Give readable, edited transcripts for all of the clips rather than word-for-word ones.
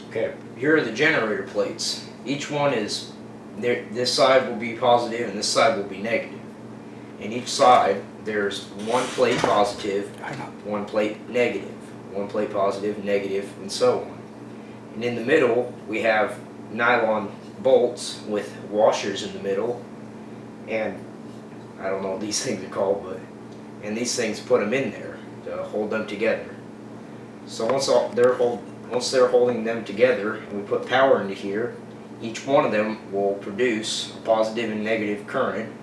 Okay, here are the generator plates. Each one is, this side will be positive and this side will be negative. And each side, there's one plate positive, one plate negative, one plate positive, negative, and so on. And in the middle, we have nylon bolts with washers in the middle, and I don't know what these things are called, and these things put them in there to hold them together. So once they're holding them together, and we put power into here, each one of them will produce a positive and negative current,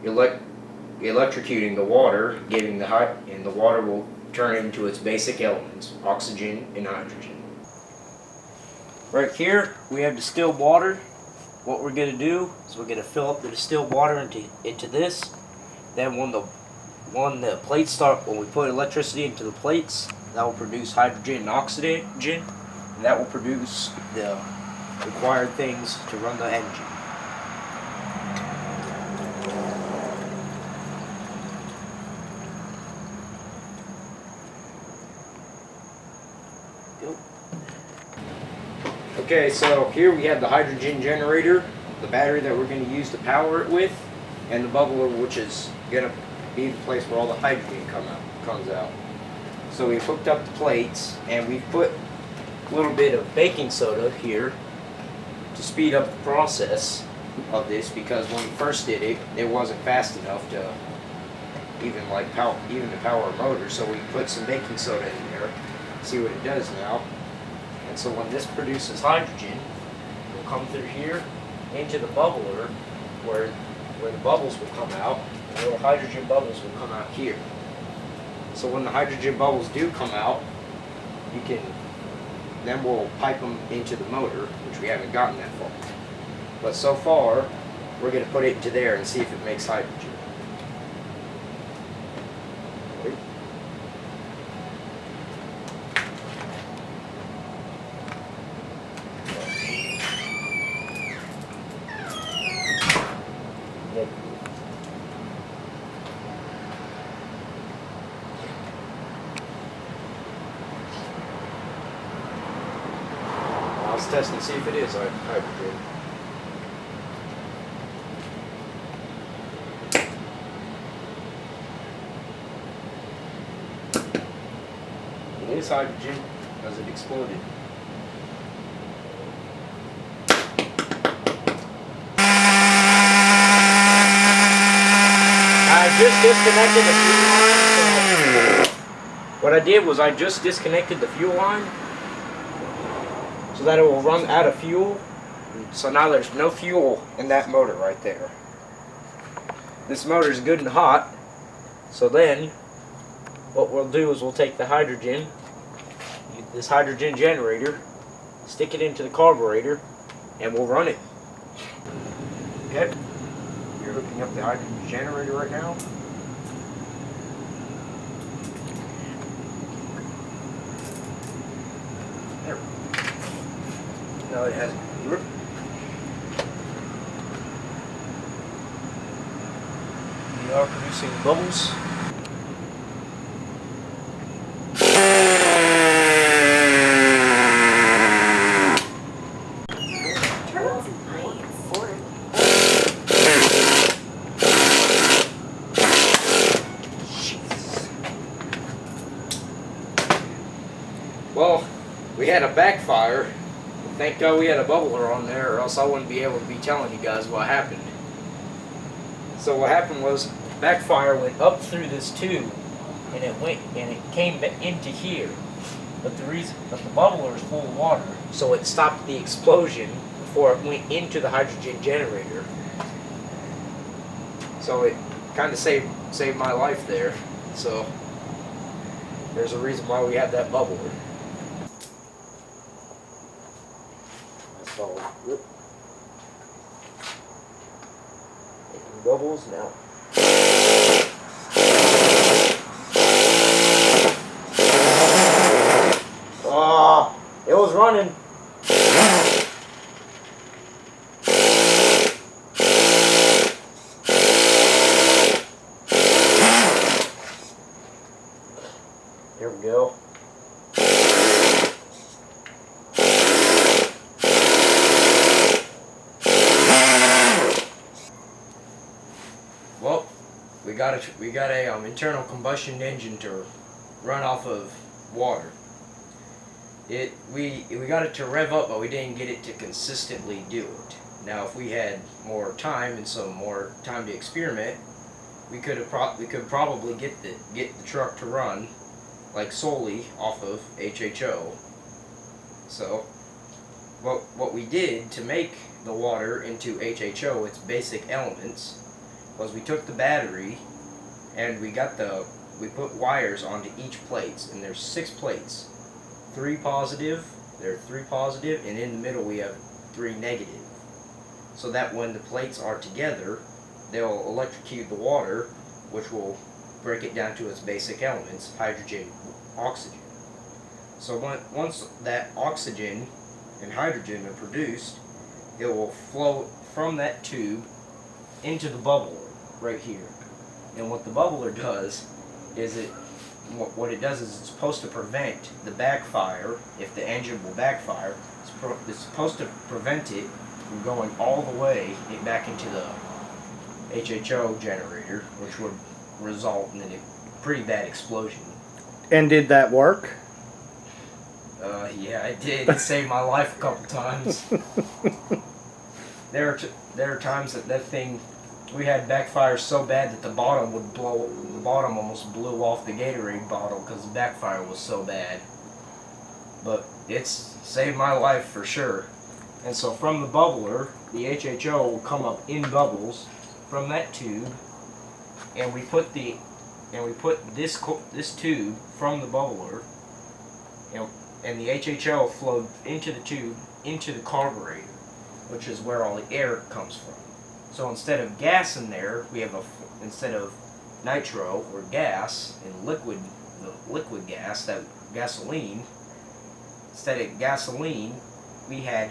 electrocuting the water, giving and the water will turn into its basic elements, oxygen and hydrogen. Right here, we have distilled water. What we're going to do is we're going to fill up the distilled water into this. Then when the plates start, when we put electricity into the plates, that will produce hydrogen and oxygen, and that will produce the required things to run the engine. Okay, so here we have the hydrogen generator, the battery that we're going to use to power it with, and the bubbler, which is going to be the place where all the hydrogen comes out. So we've hooked up the plates, and we've put a little bit of baking soda here to speed up the process of this, because when we first did it, it wasn't fast enough to even to power a motor. So we put some baking soda in there, see what it does now. And so when this produces hydrogen, it will come through here into the bubbler, where the bubbles will come out, and the little hydrogen bubbles will come out here. So when the hydrogen bubbles do come out, then we'll pipe them into the motor, which we haven't gotten that far. But so far, we're going to put it into there and see if it makes hydrogen. Let's test and see if it is hydrogen. It is hydrogen because it exploded. I just disconnected the fuel line. So what I did was I just disconnected the fuel line, so that it will run out of fuel. So now there's no fuel in that motor right there. This motor is good and hot. So then what we'll do is we'll take the hydrogen, this hydrogen generator, stick it into the carburetor, and we'll run it. Okay, you're hooking up the hydrogen generator right now. There. Now it has grip. We are producing bubbles. Well, we had a backfire. Thank God we had a bubbler on there, or else I wouldn't be able to be telling you guys what happened. So what happened was, backfire went up through this tube, and it came into here. But the bubbler is full of water, so it stopped the explosion before it went into the hydrogen generator. So it kind of saved my life there. So there's a reason why we have that bubbler. Good. Making bubbles now. It was running. Here we go. we got a internal combustion engine to run off of water. We got it to rev up, but we didn't get it to consistently do it. Now, if we had more time and some more time to experiment, we could probably get the truck to run like solely off of HHO. So, what we did to make the water into HHO, its basic elements, was we took the battery and we put wires onto each plates, and there's 6 plates. 3 positive, there are 3 positive, and in the middle we have 3 negative. So that when the plates are together, they'll electrocute the water, which will break it down to its basic elements, hydrogen, oxygen. So once that oxygen and hydrogen are produced, it will flow from that tube into the bubbler right here. And what the bubbler does is what it does is it's supposed to prevent the backfire. If the engine will backfire, it's supposed to prevent it from going all the way back into the HHO generator, which would result in a pretty bad explosion. And did that work? Yeah, it did. It saved my life a couple times. There are times that thing, we had backfires so bad that the bottom almost blew off the Gatorade bottle because the backfire was so bad. But it's saved my life for sure. And so from the bubbler, the HHO will come up in bubbles from that tube, and we put this tube from the bubbler, and the HHO flowed into the tube into the carburetor, which is where all the air comes from. So instead of gas in there, we have instead of nitro or gas and liquid gas, that gasoline. Instead of gasoline, we had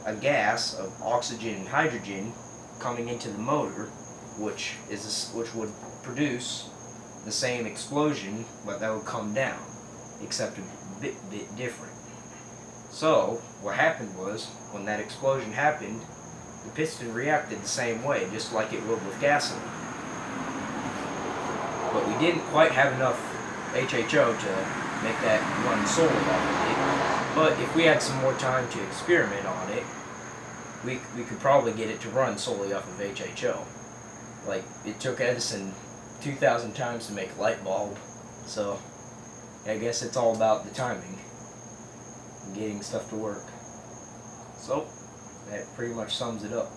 a gas of oxygen and hydrogen coming into the motor, which would produce the same explosion, but that would come down, except a bit different. So what happened was, when that explosion happened, the piston reacted the same way, just like it would with gasoline. But we didn't quite have enough HHO to make that run solely off of it. But if we had some more time to experiment on it, we could probably get it to run solely off of HHO. Like, it took Edison 2,000 times to make a light bulb, so I guess it's all about the timing and getting stuff to work. So that pretty much sums it up.